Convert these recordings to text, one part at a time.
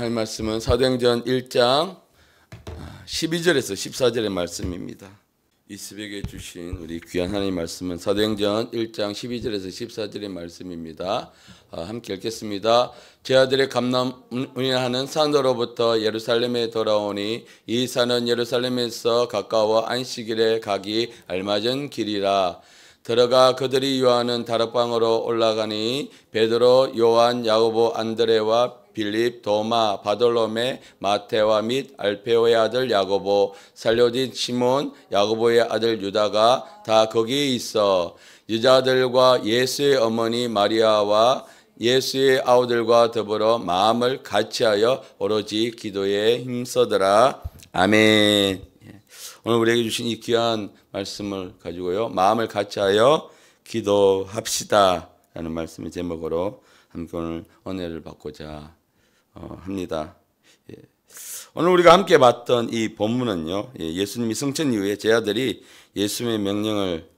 할 말씀은 사도행전 1장 12절에서 14절의 말씀입니다. 이 새벽에 주신 우리 귀한 하나님 말씀은 사도행전 1장 12절에서 14절의 말씀입니다. 함께 읽겠습니다. 제 아들의 감남운이하는 산으로부터 예루살렘에 돌아오니 이 산은 예루살렘에서 가까워 안식일에 가기 알맞은 길이라. 들어가 그들이 요하는 다락방으로 올라가니 베드로, 요한, 야고보, 안드레와 빌립, 도마, 바돌로메, 마테와 및 알페오의 아들 야고보, 살려진 시몬, 야고보의 아들 유다가 다 거기에 있어 여자들과 예수의 어머니 마리아와 예수의 아우들과 더불어 마음을 같이하여 오로지 기도에 힘쓰더라. 아멘. 오늘 우리에게 주신 이 귀한 말씀을 가지고요, 마음을 같이하여 기도합시다 라는 말씀의 제목으로 함께 오늘 은혜를 받고자 합니다. 오늘 우리가 함께 봤던 이 본문은요, 예수님이 승천 이후에 제자들이 예수님의 명령을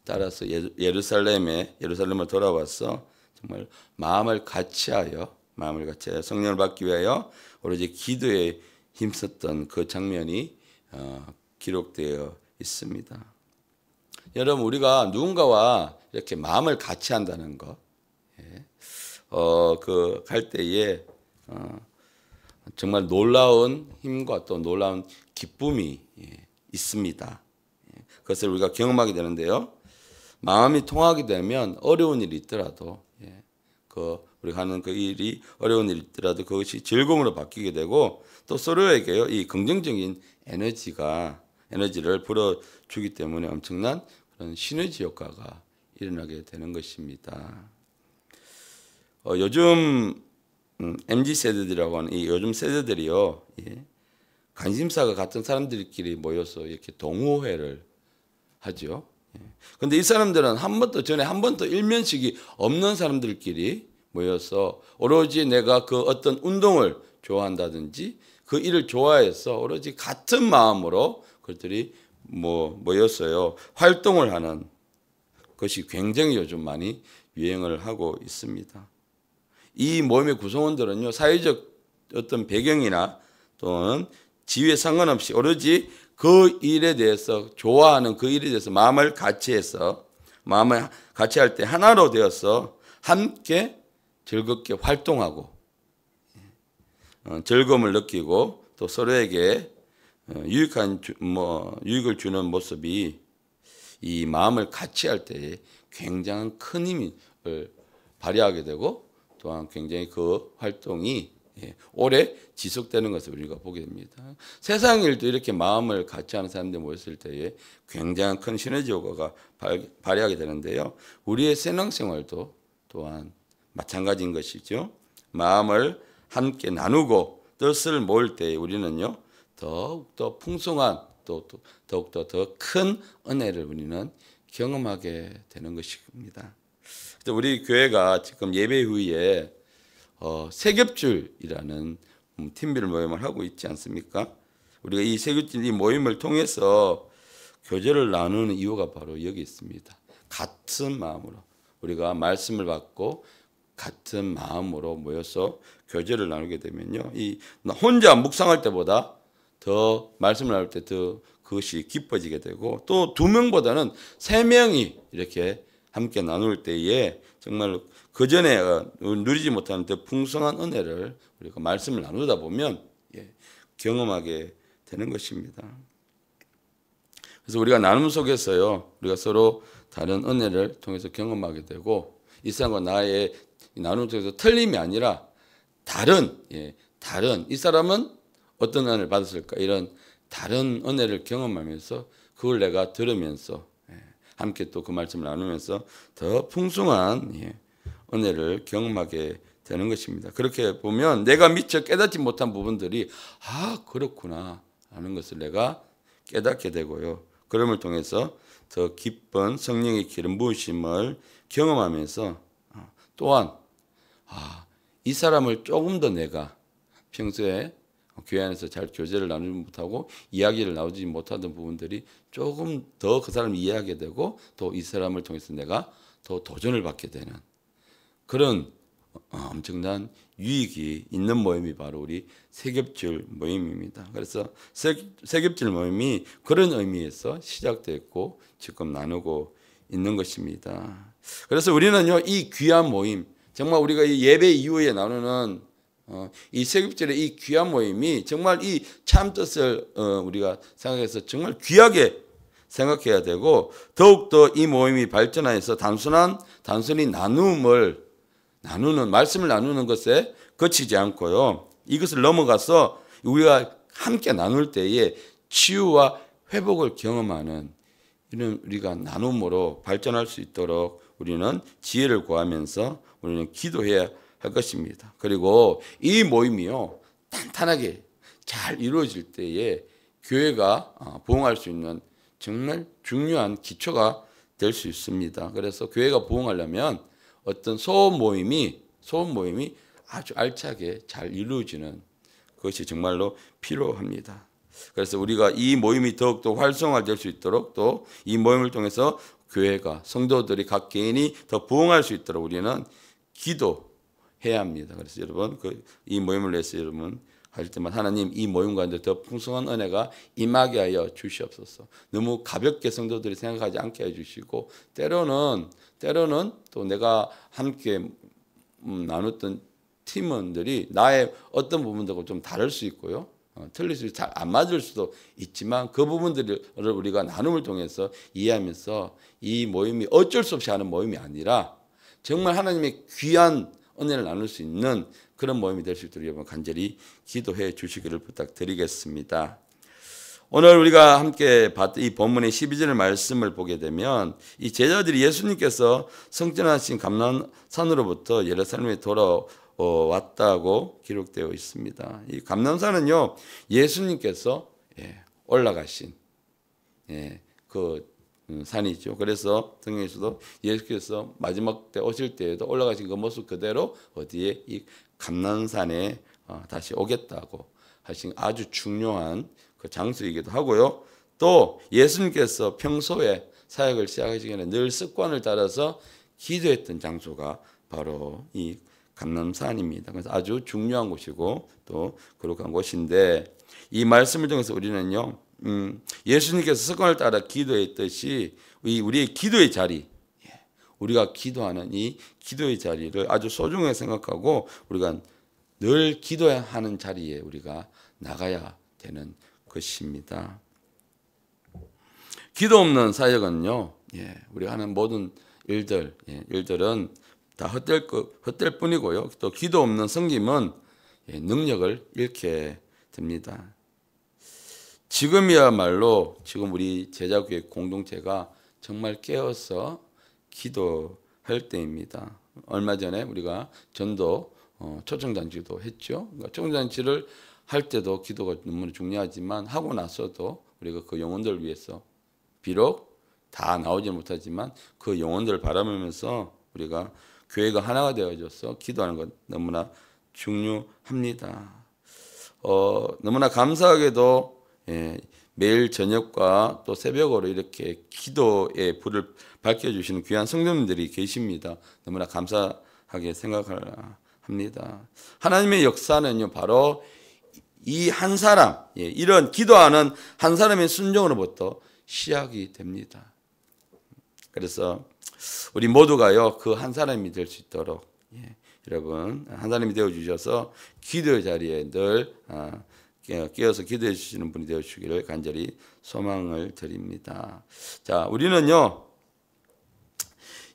따라서 예루살렘을 돌아와서 정말 마음을 같이하여 성령을 받기 위하여 오로지 기도에 힘썼던 그 장면이 기록되어 있습니다. 여러분, 우리가 누군가와 이렇게 마음을 같이 한다는 것, 갈 때에 정말 놀라운 힘과 또 놀라운 기쁨이 있습니다. 그것을 우리가 경험하게 되는데요. 마음이 통하게 되면 어려운 일이 있더라도 우리가 하는 그 일이 어려운 일이 있더라도 그것이 즐거움으로 바뀌게 되고 또 서로에게요, 이 긍정적인 에너지를 불어주기 때문에 엄청난 그런 시너지 효과가 일어나게 되는 것입니다. 요즘 MZ 세대들이라고 하는 이 요즘 세대들이요, 관심사가 같은 사람들끼리 모여서 이렇게 동호회를 하죠. 그런데 이 사람들은 한 번도 일면식이 없는 사람들끼리 모여서 오로지 내가 그 어떤 운동을 좋아한다든지 그 일을 좋아해서 오로지 같은 마음으로 그들이 모였어요. 활동을 하는 것이 굉장히 요즘 많이 유행을 하고 있습니다. 이 모임의 구성원들은요, 사회적 어떤 배경이나 또는 지위에 상관없이 오로지 그 일에 대해서 좋아하는 그 일에 대해서 마음을 같이 할 때 하나로 되어서 함께 즐겁게 활동하고 즐거움을 느끼고 또 서로에게 유익을 주는 모습이 이 마음을 같이 할 때 굉장한 큰 힘을 발휘하게 되고 또한 굉장히 그 활동이 오래 지속되는 것을 우리가 보게 됩니다. 세상 일도 이렇게 마음을 같이 하는 사람들이 모였을 때에 굉장한 큰 시너지 효과가 발휘하게 되는데요. 우리의 신앙생활도 또한 마찬가지인 것이죠. 마음을 함께 나누고 뜻을 모을 때 우리는요, 더욱더 풍성한 더욱더 더 큰 은혜를 우리는 경험하게 되는 것입니다. 우리 교회가 지금 예배 후에 세겹줄이라는 팀별 모임을 하고 있지 않습니까? 우리가 이 세겹줄 이 모임을 통해서 교제를 나누는 이유가 바로 여기 있습니다. 같은 마음으로 우리가 말씀을 받고 같은 마음으로 모여서 교제를 나누게 되면요, 이 혼자 묵상할 때보다 더 말씀을 나눌 때 더 그것이 깊어지게 되고 또 2명보다는 3명이 이렇게 함께 나눌 때에 정말 그 전에 누리지 못하는 더 풍성한 은혜를 우리가 말씀을 나누다 보면 경험하게 되는 것입니다. 그래서 우리가 나눔 속에서요, 우리가 서로 다른 은혜를 통해서 경험하게 되고 이 사람과 나의 나눔 속에서 틀림이 아니라 다른 이 사람은 어떤 은혜를 받았을까, 이런 다른 은혜를 경험하면서 그걸 내가 들으면서 함께 또 그 말씀을 나누면서 더 풍성한 은혜를 경험하게 되는 것입니다. 그렇게 보면 내가 미처 깨닫지 못한 부분들이 그렇구나 하는 것을 내가 깨닫게 되고요. 그럼을 통해서 더 깊은 성령의 기름 부으심을 경험하면서 또한 이 사람을 조금 더 내가 평소에 교회 안에서 잘 교제를 나누지 못하고 이야기를 나누지 못하던 부분들이 조금 더 그 사람을 이해하게 되고 또 이 사람을 통해서 내가 더 도전을 받게 되는 그런 엄청난 유익이 있는 모임이 바로 우리 세겹줄 모임입니다. 그래서 세겹줄 모임이 그런 의미에서 시작됐고 지금 나누고 있는 것입니다. 그래서 우리는요, 이 귀한 모임, 정말 우리가 이 예배 이후에 나누는 이 세겹줄의 이 귀한 모임이 정말 이 참 뜻을 우리가 생각해서 정말 귀하게 생각해야 되고, 더욱더 이 모임이 발전하여서 단순히 말씀을 나누는 것에 그치지 않고요, 이것을 넘어가서 우리가 함께 나눌 때에 치유와 회복을 경험하는 이런 우리가 나눔으로 발전할 수 있도록 우리는 지혜를 구하면서 우리는 기도해야 할 것입니다. 그리고 이 모임이요, 탄탄하게 잘 이루어질 때에 교회가 부흥할 수 있는 정말 중요한 기초가 될 수 있습니다. 그래서 교회가 부흥하려면 어떤 소음 모임이 아주 알차게 잘 이루어지는 것이 정말로 필요합니다. 그래서 우리가 이 모임이 더욱더 활성화될 수 있도록, 또 이 모임을 통해서 교회가, 성도들이 각 개인이 더 부흥할 수 있도록 우리는 기도해야 합니다. 그래서 여러분, 이 모임을 위해서 여러분 할 때마다 하나님, 이 모임 가운데 더 풍성한 은혜가 임하게 하여 주시옵소서. 너무 가볍게 성도들이 생각하지 않게 해주시고, 때로는 또 내가 함께 나눴던 팀원들이 나의 어떤 부분들과 좀 다를 수 있고요, 틀릴 수, 잘 안 맞을 수도 있지만 그 부분들을 우리가 나눔을 통해서 이해하면서 이 모임이 어쩔 수 없이 하는 모임이 아니라 정말 하나님의 귀한 은혜를 나눌 수 있는 그런 모임이 될 수 있도록 여러분 간절히 기도해 주시기를 부탁드리겠습니다. 오늘 우리가 함께 봤던 이 본문의 12절 말씀을 보게 되면, 이 제자들이 예수님께서 성전하신 감람산으로부터 예루살렘에 돌아왔다고 기록되어 있습니다. 이 감람산은요, 예수님께서 올라가신 그 산이죠. 그래서 성경에서도 예수께서 마지막 때 오실 때에도 올라가신 그 모습 그대로 어디에, 이 감람산에 다시 오겠다고 하신 아주 중요한 그 장소이기도 하고요. 또 예수님께서 평소에 사역을 시작하시기 전에 늘 습관을 따라서 기도했던 장소가 바로 이 감람산입니다. 그래서 아주 중요한 곳이고 또 거룩한 곳인데, 이 말씀을 통해서 우리는요, 예수님께서 습관을 따라 기도했듯이 우리의 기도의 자리, 우리가 기도하는 이 기도의 자리를 아주 소중하게 생각하고 우리가 늘 기도하는 자리에 우리가 나가야 되는 것입니다. 기도 없는 사역은요, 우리가 하는 모든 일들은 다 헛될 뿐이고요. 또 기도 없는 섬김은 능력을 잃게 됩니다. 지금이야말로 지금 우리 제자교회 공동체가 정말 깨어서 기도할 때입니다. 얼마 전에 우리가 전도 초청잔치도 했죠. 그러니까 초청잔치를 할 때도 기도가 너무 중요하지만 하고 나서도 우리가 그 영혼들을 위해서, 비록 다 나오지 못하지만 그 영혼들을 바라보면서 우리가 교회가 하나가 되어져서 기도하는 것 너무나 중요합니다. 너무나 감사하게도 매일 저녁과 또 새벽으로 이렇게 기도의 불을 밝혀주시는 귀한 성도님들이 계십니다. 너무나 감사하게 생각합니다. 하나님의 역사는요, 바로 이 한 사람, 이런 기도하는 한 사람의 순종으로부터 시작이 됩니다. 그래서 우리 모두가요, 그 한 사람이 될 수 있도록 여러분 한 사람이 되어 주셔서 기도의 자리에 늘 깨어서 기도해 주시는 분이 되어 주시기를 간절히 소망을 드립니다. 자, 우리는요,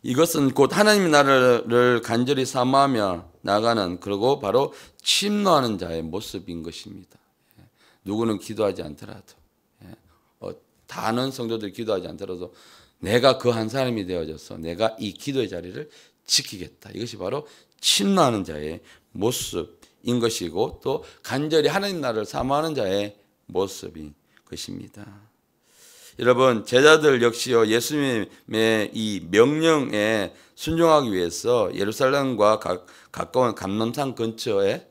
이것은 곧 하나님의 나라를 간절히 사모하며 나가는, 그리고 바로 침노하는 자의 모습인 것입니다. 누구는 기도하지 않더라도, 다 아는 성도들이 기도하지 않더라도 내가 그 한 사람이 되어져서 내가 이 기도의 자리를 지키겠다. 이것이 바로 침노하는 자의 모습인 것이고, 또 간절히 하나님 나라를 사모하는 자의 모습인 것입니다. 여러분, 제자들 역시요, 예수님의 이 명령에 순종하기 위해서 예루살렘과 가까운 감람산 근처에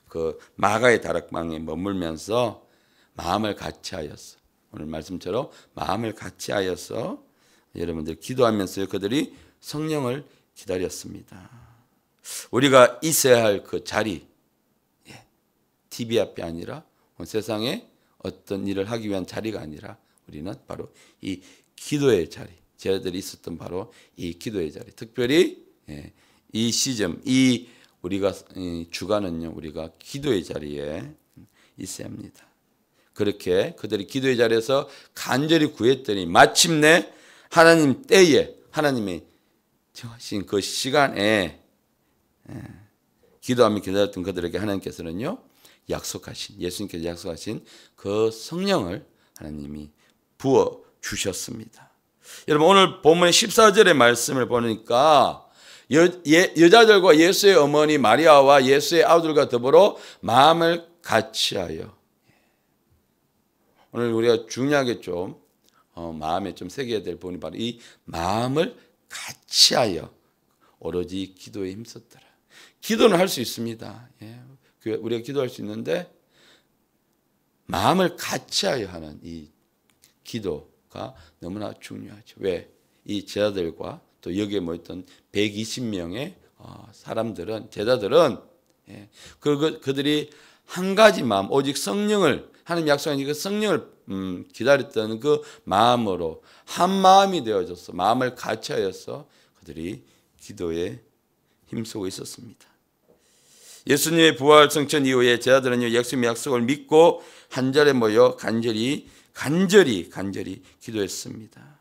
그 마가의 다락방에 머물면서 마음을 같이하여서, 오늘 말씀처럼 마음을 같이하여서 여러분들 기도하면서 그들이 성령을 기다렸습니다. 우리가 있어야 할 그 자리, TV 앞이 아니라 세상에 어떤 일을 하기 위한 자리가 아니라 우리는 바로 이 기도의 자리, 제자들이 있었던 바로 이 기도의 자리, 특별히 이 시점, 이 우리가 주간은요, 우리가 기도의 자리에 있어야 합니다. 그렇게 그들이 기도의 자리에서 간절히 구했더니 마침내 하나님 때에, 하나님의 정하신 그 시간에 기도하며 기다렸던 그들에게 하나님께서는요, 예수님께서 약속하신 그 성령을 하나님이 부어 주셨습니다. 여러분, 오늘 본문의 14절의 말씀을 보니까 여자들과 예수의 어머니 마리아와 예수의 아들과 더불어 마음을 같이하여, 오늘 우리가 중요하게 좀 마음에 좀 새겨야 될 부분이 바로 이 마음을 같이하여 오로지 기도에 힘썼더라. 기도는 할 수 있습니다. 우리가 기도할 수 있는데 마음을 같이하여 하는 이 기도가 너무나 중요하죠. 왜? 이 제자들과 또 여기에 모였던 120명의 사람들은, 제자들은 그들이 한 가지 마음, 오직 성령을, 하나님 약속한 그 성령을 기다렸던 그 마음으로 한 마음이 되어져서 마음을 같이하여서 그들이 기도에 힘쓰고 있었습니다. 예수님의 부활 성천 이후에 제자들은 예수님의 약속을 믿고 한 자리에 모여 간절히 기도했습니다.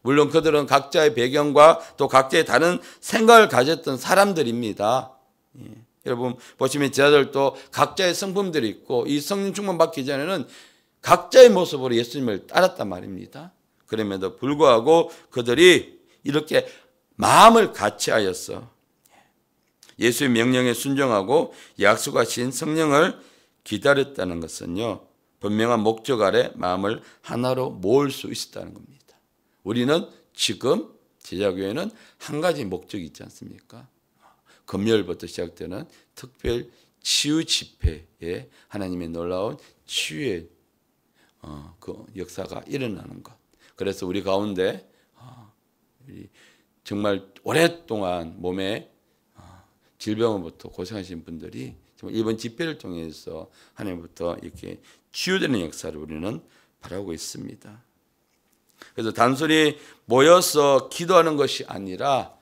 물론 그들은 각자의 배경과 또 각자의 다른 생각을 가졌던 사람들입니다. 여러분 보시면 제자들도 각자의 성품들이 있고 이 성령 충만 받기 전에는 각자의 모습으로 예수님을 따랐단 말입니다. 그럼에도 불구하고 그들이 이렇게 마음을 같이하여서 예수의 명령에 순종하고 약속하신 성령을 기다렸다는 것은요, 분명한 목적 아래 마음을 하나로 모을 수 있었다는 겁니다. 우리는 지금 제자교회는 한 가지 목적이 있지 않습니까? 금요일부터 시작되는 특별 치유 집회에 하나님의 놀라운 치유의 그 역사가 일어나는 것. 그래서 우리 가운데 정말 오랫동안 몸에 질병으로부터 고생하신 분들이 정말 이번 집회를 통해서 하나님부터 이렇게 치유되는 역사를 우리는 바라고 있습니다. 그래서 단순히 모여서 기도하는 것이 아니라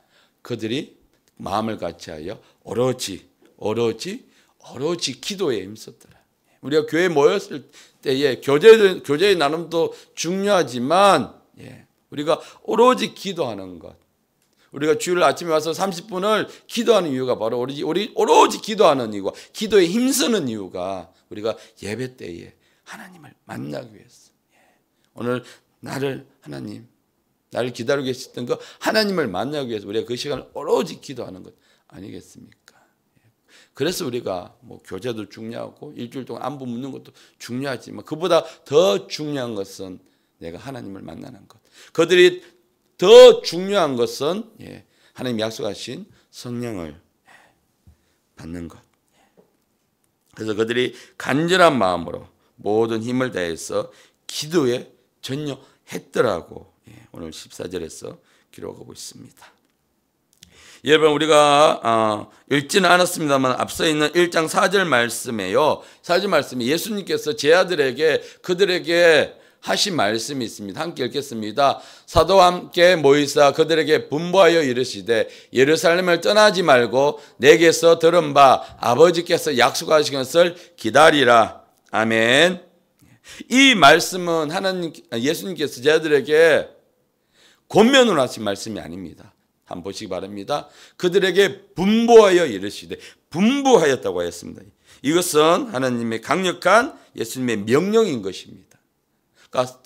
그들이 마음을 같이하여 오로지 기도에 힘썼더라. 우리가 교회에 모였을 때에 교제의 나눔도 중요하지만 우리가 오로지 기도하는 것, 우리가 주일 아침에 와서 30분을 기도하는 이유가 바로 오로지 기도하는 이유가, 기도에 힘쓰는 이유가 우리가 예배 때에 하나님을 만나기 위해서, 오늘 나를 기다리고 계셨던 그 하나님을 만나기 위해서 우리가 그 시간을 오로지 기도하는 것 아니겠습니까? 그래서 우리가 뭐 교제도 중요하고 일주일 동안 안부 묻는 것도 중요하지만 그보다 더 중요한 것은 내가 하나님을 만나는 것. 그들이 더 중요한 것은 하나님 약속하신 성령을 받는 것. 그래서 그들이 간절한 마음으로 모든 힘을 다해서 기도에 전념했더라고 오늘 14절에서 기록하고 있습니다. 여러분 우리가 읽지는 않았습니다만 앞서 있는 1장 4절 말씀에요. 4절 말씀에 예수님께서 제자들에게 그들에게 하신 말씀이 있습니다. 함께 읽겠습니다. 사도와 함께 모이사 그들에게 분부하여 이르시되 예루살렘을 떠나지 말고 내게서 들은 바 아버지께서 약속하신 것을 기다리라. 아멘. 이 말씀은 예수님께서 제자들에게 권면으로 하신 말씀이 아닙니다. 한번 보시기 바랍니다. 그들에게 분부하여 이르시되, 분부하였다고 하였습니다. 이것은 하나님의 강력한 예수님의 명령인 것입니다. 그러니까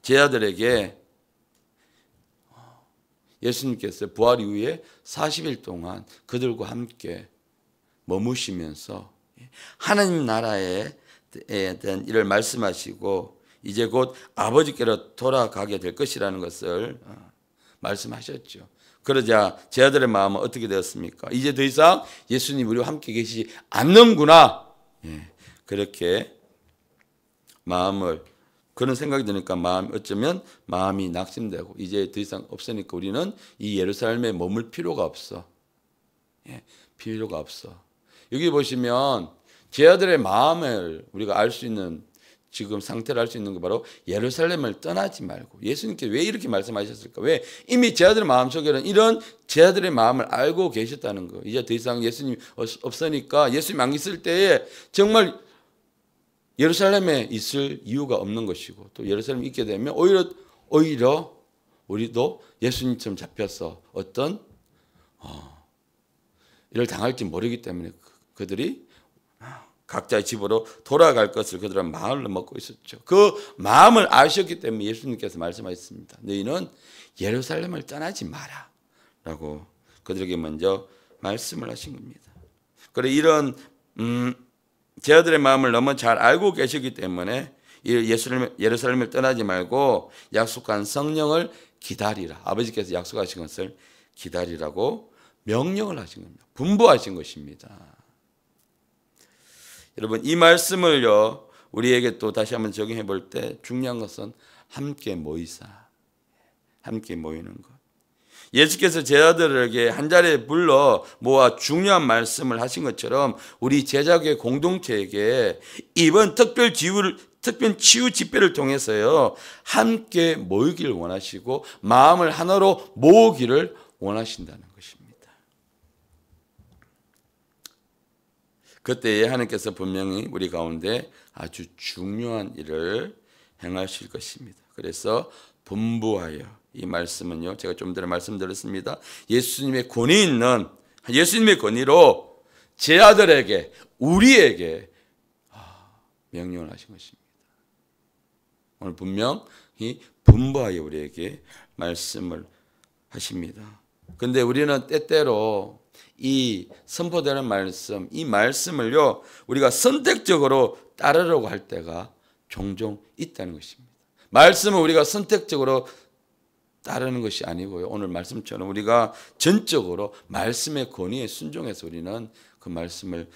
제자들에게 예수님께서 부활 이후에 40일 동안 그들과 함께 머무시면서 하나님 나라에 대한 일을 말씀하시고 이제 곧 아버지께로 돌아가게 될 것이라는 것을 말씀하셨죠. 그러자 제자들의 마음은 어떻게 되었습니까? 이제 더 이상 예수님 우리와 함께 계시지 않는구나. 그렇게 마음을 그런 생각이 드니까 어쩌면 마음이 낙심되고 이제 더 이상 없으니까 우리는 이 예루살렘에 머물 필요가 없어. 예, 필요가 없어. 여기 보시면 제 아들의 마음을 우리가 알 수 있는 지금 상태를 알 수 있는 거 바로 예루살렘을 떠나지 말고 예수님께서 왜 이렇게 말씀하셨을까? 왜 이미 제 아들의 마음속에는 이런 제 아들의 마음을 알고 계셨다는 거. 이제 더 이상 예수님 없으니까 예수님 안 있을 때에 정말 예루살렘에 있을 이유가 없는 것이고 또 예루살렘에 있게 되면 오히려 우리도 예수님처럼 잡혀서 어떤 일을 당할지 모르기 때문에 그들이 각자의 집으로 돌아갈 것을 그들은 마음을 먹고 있었죠. 그 마음을 아셨기 때문에 예수님께서 말씀하셨습니다. 너희는 예루살렘을 떠나지 마라 라고 그들에게 먼저 말씀을 하신 겁니다. 그래 이런 제 아들의 마음을 너무 잘 알고 계시기 때문에 예루살렘을 떠나지 말고 약속한 성령을 기다리라. 아버지께서 약속하신 것을 기다리라고 명령을 하신 겁니다. 분부하신 것입니다. 여러분 이 말씀을요 우리에게 또 다시 한번 적용해 볼 때 중요한 것은 함께 모이는 것. 예수께서 제자들에게 한 자리에 불러 모아 중요한 말씀을 하신 것처럼 우리 제자교회 공동체에게 이번 특별 치유 집회를 통해서요 함께 모이기를 원하시고 마음을 하나로 모으기를 원하신다는 것입니다. 그때에 하나님께서 분명히 우리 가운데 아주 중요한 일을 행하실 것입니다. 그래서 분부하여 이 말씀은요 제가 좀 전에 말씀드렸습니다. 예수님의 권위로 제 아들에게 우리에게 명령을 하신 것입니다. 오늘 분명히 분부하여 우리에게 말씀을 하십니다. 그런데 우리는 때때로 이 선포되는 말씀, 이 말씀을요 우리가 선택적으로 따르려고 할 때가 종종 있다는 것입니다. 말씀은 우리가 선택적으로 따르는 것이 아니고요. 오늘 말씀처럼 우리가 전적으로 말씀의 권위에 순종해서 우리는 그 말씀을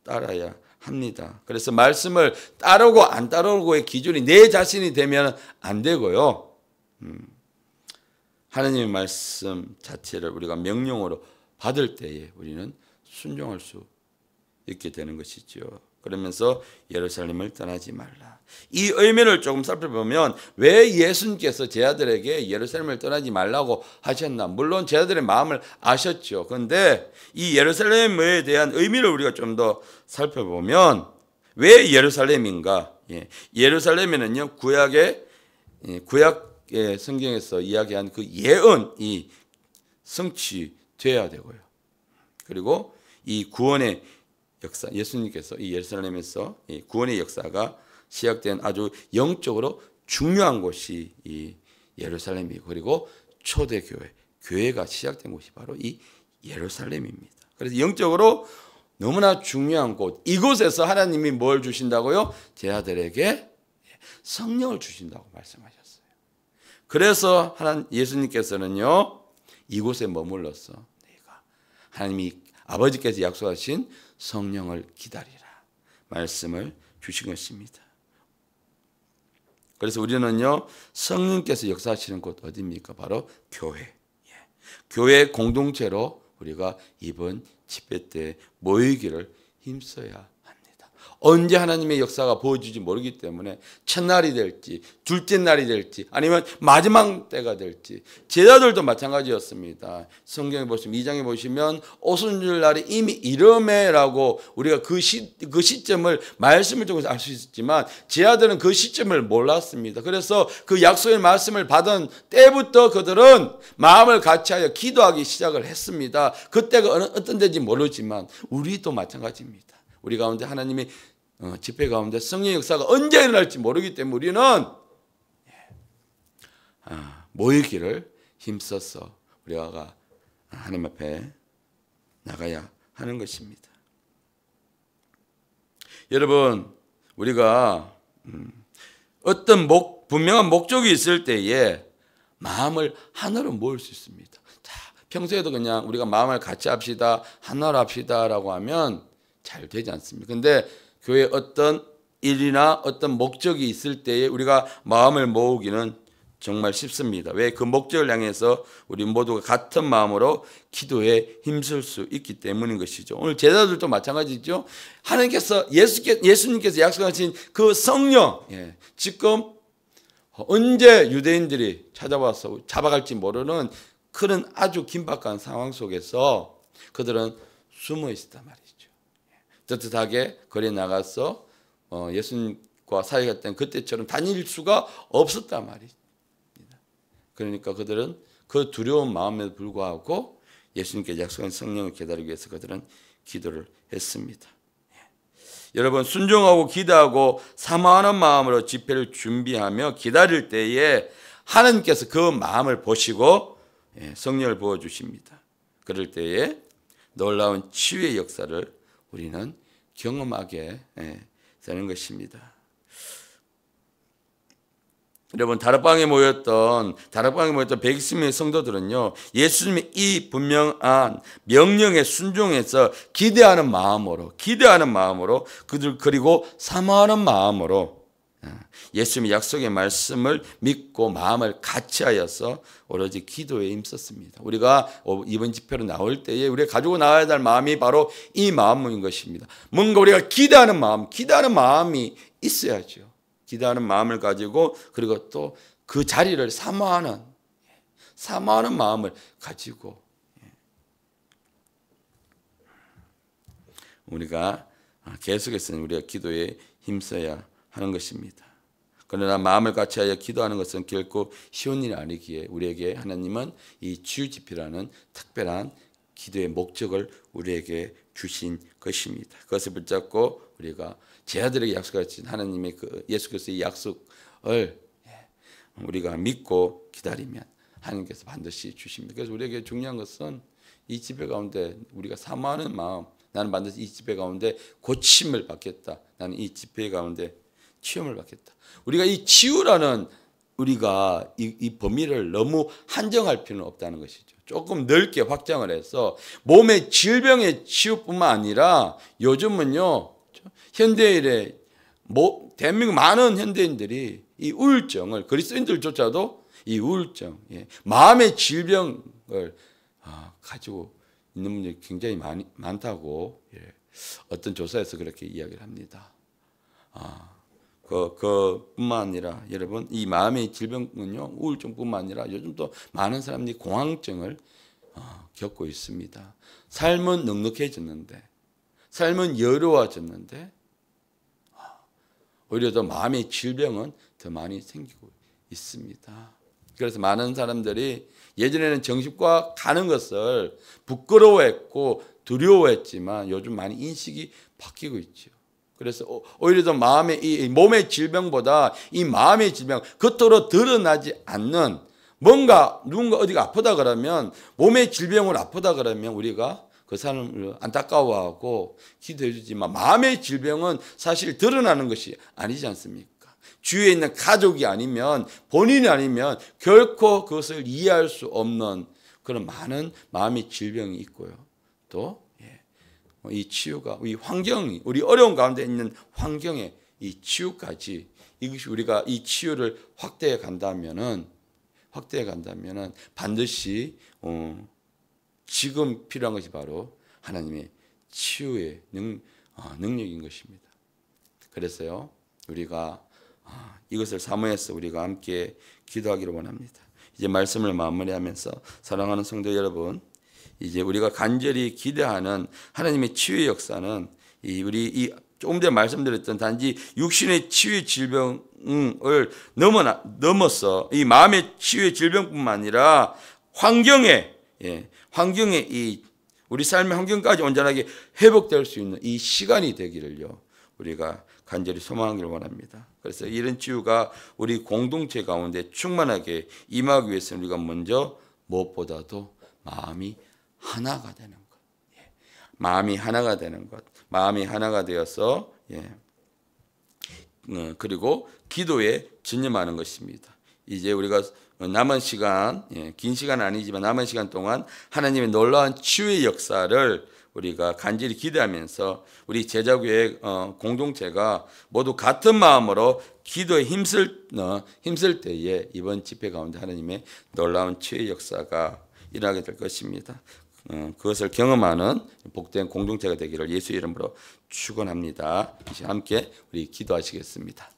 따라야 합니다. 그래서 말씀을 따르고 안 따르고의 기준이 내 자신이 되면 안 되고요. 하나님의 말씀 자체를 우리가 명령으로 받을 때에 우리는 순종할 수 있게 되는 것이죠. 그러면서 예루살렘을 떠나지 말라. 이 의미를 조금 살펴보면 왜 예수님께서 제 아들에게 예루살렘을 떠나지 말라고 하셨나? 물론 제 아들의 마음을 아셨죠. 그런데 이 예루살렘에 대한 의미를 우리가 좀 더 살펴보면 왜 예루살렘인가? 예루살렘에는요 구약의 성경에서 이야기한 그 예언이 성취돼야 되고요. 그리고 이 구원의 역사, 예수님께서 이 예루살렘에서 이 구원의 역사가 시작된 아주 영적으로 중요한 곳이 이 예루살렘이고 그리고 초대교회, 교회가 시작된 곳이 바로 이 예루살렘입니다. 그래서 영적으로 너무나 중요한 곳, 이곳에서 하나님이 뭘 주신다고요? 제 아들에게 성령을 주신다고 말씀하셨어요. 그래서 예수님께서는요 이곳에 머물러서 내가 하나님이 아버지께서 약속하신 성령을 기다리라 말씀을 주신 것입니다. 그래서 우리는요 성령께서 역사하시는 곳 어디입니까? 바로 교회. 교회 공동체로 우리가 이번 집회 때 모이기를 힘써야 합니다. 언제 하나님의 역사가 보여질지 모르기 때문에 첫날이 될지 둘째 날이 될지 아니면 마지막 때가 될지 제자들도 마찬가지였습니다. 성경에 보시면 2장에 보시면 오순절 날이 이미 이름에라고 우리가 그 시점을 말씀을 통해서 알 수 있었지만 제자들은 그 시점을 몰랐습니다. 그래서 그 약속의 말씀을 받은 때부터 그들은 마음을 같이하여 기도하기 시작을 했습니다. 그때가 어떤 때인지 모르지만 우리도 마찬가지입니다. 우리 가운데 하나님의 집회 가운데 성령의 역사가 언제 일어날지 모르기 때문에 우리는 모이기를 힘써서 우리가 하나님 앞에 나가야 하는 것입니다. 여러분 우리가 어떤 분명한 목적이 있을 때에 마음을 하나로 모을 수 있습니다. 자, 평소에도 그냥 우리가 마음을 같이 합시다 하나로 합시다라고 하면 잘 되지 않습니다. 그런데 교회 어떤 일이나 어떤 목적이 있을 때에 우리가 마음을 모으기는 정말 쉽습니다. 왜? 그 목적을 향해서 우리 모두가 같은 마음으로 기도에 힘쓸 수 있기 때문인 것이죠. 오늘 제자들도 마찬가지죠. 하나님께서 예수님께서 약속하신 그 성령, 지금 언제 유대인들이 찾아와서 잡아갈지 모르는 그런 아주 긴박한 상황 속에서 그들은 숨어 있었단 말이죠. 떳떳하게 거리에 나가서 예수님과 사역했던 그때처럼 다닐 수가 없었단 말이죠. 그러니까 그들은 그 두려운 마음에도 불구하고 예수님께 약속한 성령을 기다리기 위해서 그들은 기도를 했습니다. 여러분, 순종하고 기도하고 사모하는 마음으로 집회를 준비하며 기다릴 때에 하나님께서 그 마음을 보시고 성령을 부어주십니다. 그럴 때에 놀라운 치유의 역사를 우리는 경험하게 되는 것입니다. 여러분, 다락방에 모였던 120명의 성도들은요, 예수님의 이 분명한 명령에 순종해서 기대하는 마음으로 그들 그리고 사모하는 마음으로 예수님의 약속의 말씀을 믿고 마음을 같이하여서 오로지 기도에 힘썼습니다. 우리가 이번 집회로 나올 때에 우리가 가지고 나와야 될 마음이 바로 이 마음인 것입니다. 뭔가 우리가 기대하는 마음이 있어야죠. 기도하는 마음을 가지고 그리고 또 그 자리를 사모하는 마음을 가지고 우리가 계속해서 우리가 기도에 힘써야 하는 것입니다. 그러나 마음을 같이하여 기도하는 것은 결코 쉬운 일이 아니기에 우리에게 하나님은 이 치유집회라는 특별한 기도의 목적을 우리에게 주신 것입니다. 그것을 붙잡고 우리가 제 아들에게 약속하신 하나님의 그 예수 그리스도의 약속을 우리가 믿고 기다리면 하나님께서 반드시 주십니다. 그래서 우리에게 중요한 것은 이 집회 가운데 우리가 사모하는 마음, 나는 반드시 이 집회 가운데 고침을 받겠다. 나는 이 집회 가운데 치유를 받겠다. 우리가 이 치유라는 우리가 이 범위를 너무 한정할 필요는 없다는 것이죠. 조금 넓게 확장을 해서 몸의 질병의 치유뿐만 아니라 요즘은요, 현대인의 대한민국 많은 현대인들이 이 우울증을 그리스도인들조차도 이 우울증, 마음의 질병을 가지고 있는 분들이 굉장히 많다고 어떤 조사에서 그렇게 이야기를 합니다. 그뿐만 아니라 여러분 이 마음의 질병은요 우울증뿐만 아니라 요즘 또 많은 사람들이 공황증을 겪고 있습니다. 삶은 넉넉해졌는데, 삶은 여유로워졌는데 오히려 더 마음의 질병은 더 많이 생기고 있습니다. 그래서 많은 사람들이 예전에는 정신과 가는 것을 부끄러워했고 두려워했지만 요즘 많이 인식이 바뀌고 있죠. 그래서 오히려 더 이 몸의 질병보다 이 마음의 질병, 겉으로 드러나지 않는 누군가 어디가 아프다 그러면 몸의 질병으로 아프다 그러면 우리가 그 사람을 안타까워하고 기도해 주지만 마음의 질병은 사실 드러나는 것이 아니지 않습니까? 주위에 있는 가족이 아니면 본인이 아니면 결코 그것을 이해할 수 없는 그런 많은 마음의 질병이 있고요. 또 이 치유가 이 환경이 우리 어려운 가운데 있는 환경의 이 치유까지 이것이 우리가 이 치유를 확대해 간다면은 반드시 지금 필요한 것이 바로 하나님의 치유의 능력인 것입니다. 그래서요 우리가 이것을 사모해서 우리가 함께 기도하기를 원합니다. 이제 말씀을 마무리하면서 사랑하는 성도 여러분, 이제 우리가 간절히 기대하는 하나님의 치유의 역사는 우리 조금 전에 말씀드렸던 단지 육신의 치유의 질병을 넘어서 이 마음의 치유의 질병뿐만 아니라 환경의 이 우리 삶의 환경까지 온전하게 회복될 수 있는 이 시간이 되기를요 우리가 간절히 소망하기를 원합니다. 그래서 이런 치유가 우리 공동체 가운데 충만하게 임하기 위해서는 우리가 먼저 무엇보다도 마음이 하나가 되는 것. 마음이 하나가 되는 것. 마음이 하나가 되어서 그리고 기도에 전념하는 것입니다. 이제 우리가 남은 시간, 긴 시간은 아니지만 남은 시간 동안 하나님의 놀라운 치유의 역사를 우리가 간절히 기대하면서 우리 제자교회 공동체가 모두 같은 마음으로 기도에 힘쓸 때에 이번 집회 가운데 하나님의 놀라운 치유의 역사가 일어나게 될 것입니다. 그것을 경험하는 복된 공동체가 되기를 예수 이름으로 축원합니다. 이제 함께 우리 기도하시겠습니다.